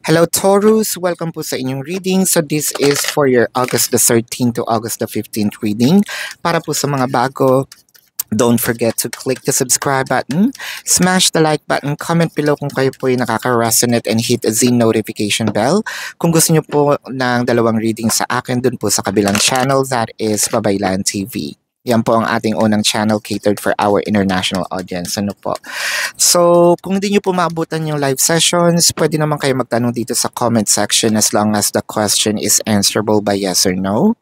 Hello Taurus, welcome po sa inyong reading. So this is for your August the 13th to August the 15th reading. Para po sa mga bago, don't forget to click the subscribe button, smash the like button, comment below kung kayo po ay nakaka-resonate and hit the notification bell. Kung gusto niyo po ng dalawang reading sa akin, dun po sa kabilang channel, that is Babaylan TV. Yan po ang ating unang channel catered for our international audience. Ano po? So, kung hindi nyo po maabutan yung live sessions, pwede naman kayo magtanong dito sa comment section as long as the question is answerable by yes or no.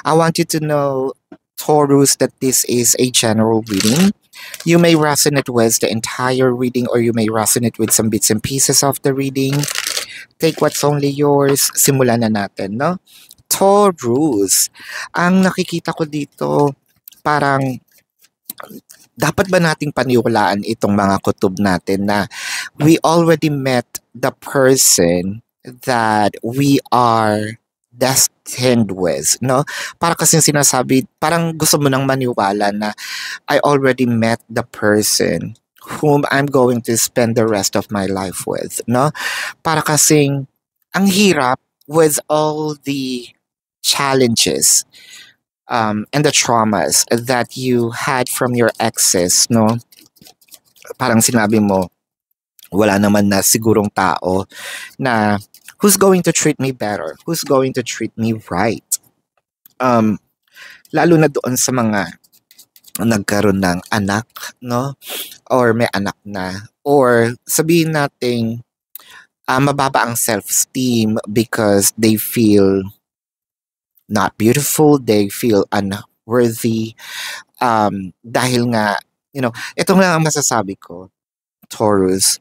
I want you to know, Taurus, that this is a general reading. You may resonate with the entire reading or you may resonate with some bits and pieces of the reading. Take what's only yours. Simulan na natin, no? Taurus, ang nakikita ko dito, parang dapat ba nating paniwalaan itong mga kutob natin na we already met the person that we are destined with, no? Para kasi sinasabi, parang gusto mo nang maniwala na I already met the person whom I'm going to spend the rest of my life with, no? Para kasing ang hirap with all the challenges and the traumas that you had from your exes, no? Parang sinabi mo, wala naman na sigurong tao na who's going to treat me better, who's going to treat me right. Lalo na doon sa mga nagkaroon ng anak, no? Or may anak na. Or sabihin natin, mababa ang self-esteem because they feel not beautiful, they feel unworthy. Dahil nga, ito nga ang masasabi ko, Taurus.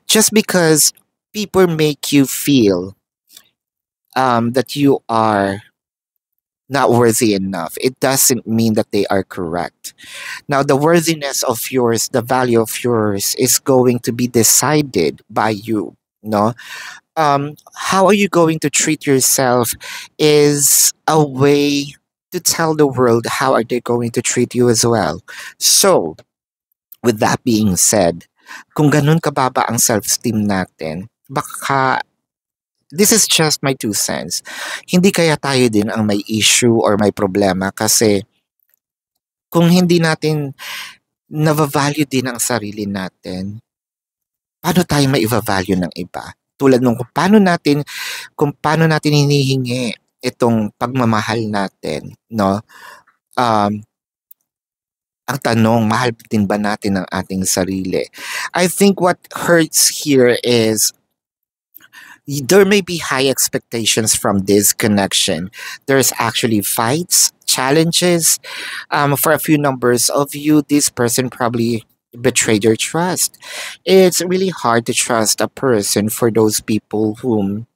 Just because people make you feel that you are not worthy enough, it doesn't mean that they are correct. Now, the worthiness of yours, the value of yours is going to be decided by you, no? How are you going to treat yourself is a way to tell the world how are they going to treat you as well. So, with that being said, kung ganun kababa ang self-esteem natin, baka, this is just my 2 cents, hindi kaya tayo din ang may issue or may problema kasi kung hindi natin navavalue din ang sarili natin, paano tayo maivavalue ng iba? Tulad nung kung paano natin hinihingi itong pagmamahal natin, no? Ang tanong, mahal din ba natin ang ating sarili? I think what hurts here is there may be high expectations from this connection. There's actually fights, challenges. For a few numbers of you, this person probably betrayed your trust. It's really hard to trust a person for those people whom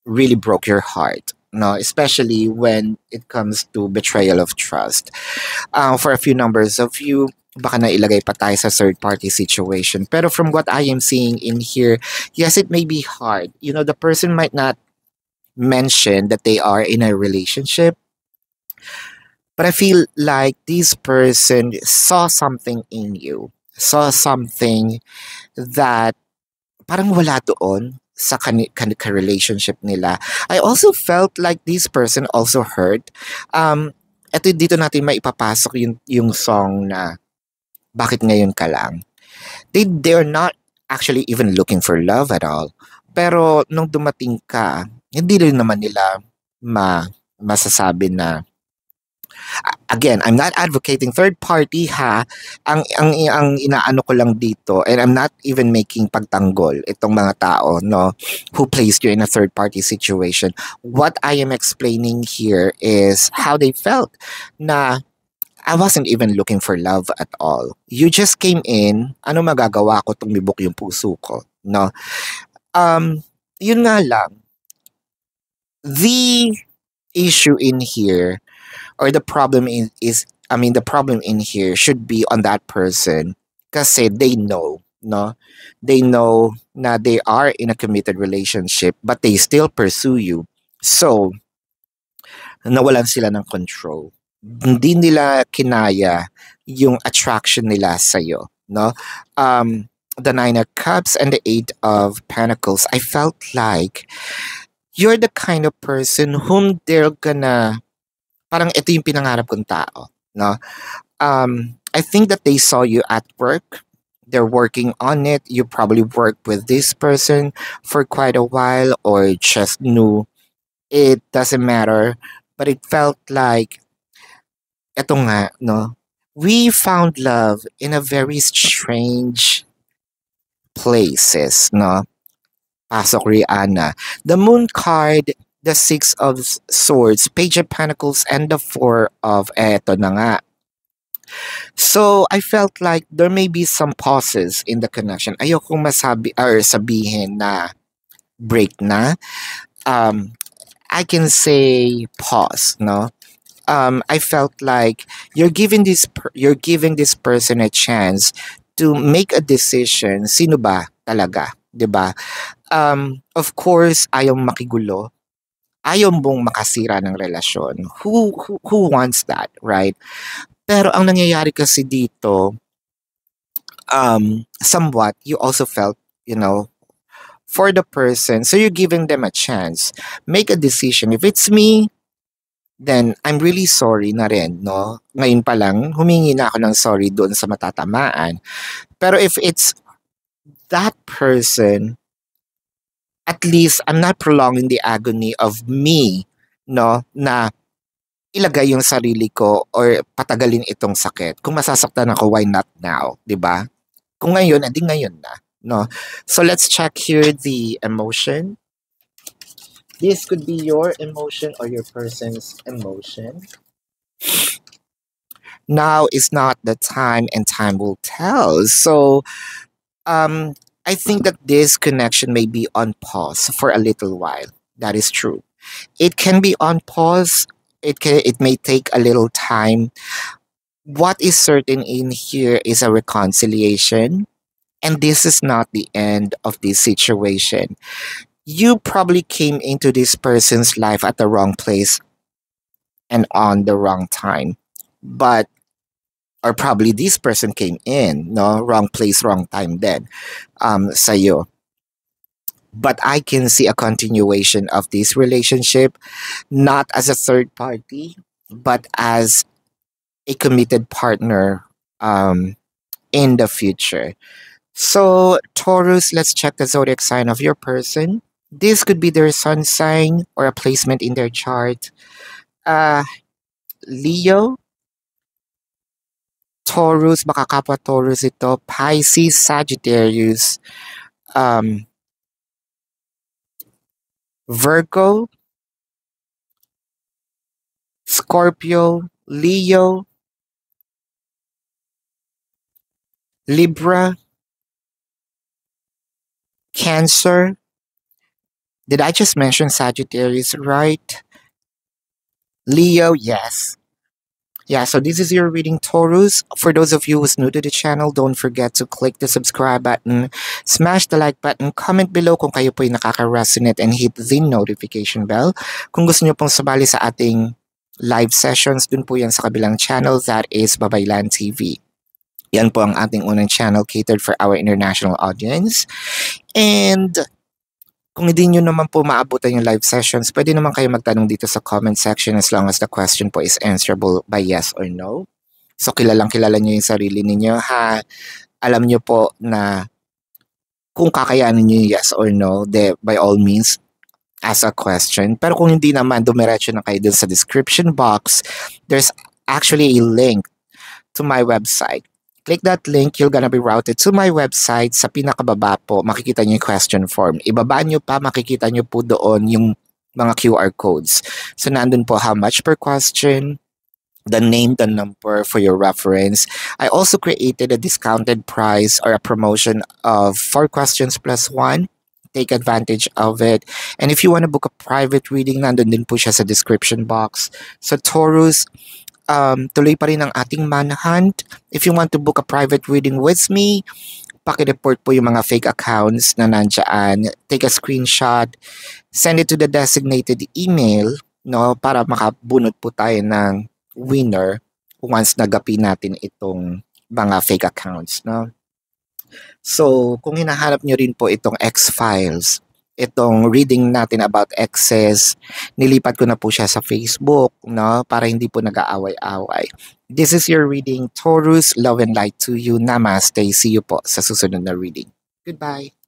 really broke your heart. No, especially when it comes to betrayal of trust. For a few numbers of you, baka nailagay pa tayo sa third party situation. Pero from what I am seeing in here, yes, it may be hard. The person might not mention that they are in a relationship, but I feel like this person saw something in you, saw something that parang wala doon sa relationship nila. I also felt like this person also hurt. Dito natin maipapasok yung song na Bakit Ngayon Ka Lang. They're not actually even looking for love at all. Pero nung dumating ka, hindi rin naman nila masasabi na, again, I'm not advocating third party ha. Ang inaano ko lang dito, and I'm not even making pagtanggol itong mga tao, no, who placed you in a third party situation. What I am explaining here is how they felt na I wasn't even looking for love at all. You just came in, ano magagawa ko, tumibok yung puso ko, no? Yun nga lang, the issue in here, or the problem the problem in here should be on that person kasi they know, no? They know na they are in a committed relationship but they still pursue you. So, nawalan sila ng control. Hindi nila kinaya yung attraction nila sa'yo, no? the Nine of Cups and the Eight of Pentacles, I felt like you're the kind of person whom they're gonna, parang ito yung pinangarap kong tao, no? I think that they saw you at work. They're working on it. You probably worked with this person for quite a while or just knew. It doesn't matter. But it felt like, eto nga, no? We found love in a very strange places, no? Pasok Rihanna. The Moon card, the Six of Swords, Page of Pentacles, and the Four of, eto na nga. So, I felt like there may be some pauses in the connection. Ayokong masabi or sabihin na break na. I can say pause, no? I felt like you're giving this person a chance to make a decision. Sino ba talaga, 'di ba? Of course, ayaw makigulo. Ayaw mong makasira ng relasyon. Who wants that, right? Pero ang nangyayari kasi dito, somewhat, you also felt, for the person. So you're giving them a chance. Make a decision. If it's me, then I'm really sorry na rin, no? Ngayon pa lang, humingi na ako ng sorry doon sa matatamaan. Pero if it's that person, at least I'm not prolonging the agony of me, no? Na ilagay yung sarili ko or patagalin itong sakit. Kung masasaktan ako, why not now? 'Di ba? Kung ngayon, edi ngayon na. No? So let's check here the emotion. This could be your emotion or your person's emotion. Now is not the time, and time will tell. So I think that this connection may be on pause for a little while. That is true. It can be on pause. It may take a little time. What is certain in here is a reconciliation. And this is not the end of this situation. You probably came into this person's life at the wrong place and on the wrong time. But, or probably this person came in, no? Wrong place, wrong time then, sa'yo. But I can see a continuation of this relationship, not as a third party, but as a committed partner in the future. So, Taurus, let's check the zodiac sign of your person. This could be their sun sign or a placement in their chart. Leo, Taurus, baka kapwa Taurus ito, Pisces, Sagittarius, Virgo, Scorpio, Leo, Libra, Cancer. Did I just mention Sagittarius, right? Leo, yes. Yeah, so this is your reading, Taurus. For those of you who's new to the channel, don't forget to click the subscribe button, smash the like button, comment below kung kayo po'y nakaka-resonate, and hit the notification bell. Kung gusto nyo pong sumali sa ating live sessions, dun po yan sa kabilang channel, that is Babaylan TV. Yan po ang ating unang channel catered for our international audience. And kung hindi nyo naman po maabutan yung live sessions, pwede naman kayo magtanong dito sa comment section as long as the question po is answerable by yes or no. So kilalang kilala nyo yung sarili ninyo, ha? Alam nyo po na kung kakayanin nyo yung yes or no, by all means, ask a question. Pero kung hindi naman, dumiretso na kayo dun sa description box. There's actually a link to my website. Click that link, you're gonna be routed to my website. Sa pinakababa po, makikita nyo yung question form. Ibaba nyo pa, makikita nyo po doon yung mga QR codes. So, nandun po how much per question, the name, the number for your reference. I also created a discounted price or a promotion of 4 questions plus 1. Take advantage of it. And if you want to book a private reading, nandun din po siya sa description box. So, Taurus, tuloy pa rin ang ating manhunt. If you want to book a private reading with me, paki-report po yung mga fake accounts na nandyan. Take a screenshot, send it to the designated email, no, para makabunot po tayo ng winner once nagapi natin itong mga fake accounts, no. So, kung hinahanap nyo rin po itong X-Files, itong reading natin about exes, nilipat ko na po siya sa Facebook, no? Para hindi po nag-aaway-away. This is your reading, Taurus, love and light to you. Namaste. See you po sa susunod na reading. Goodbye.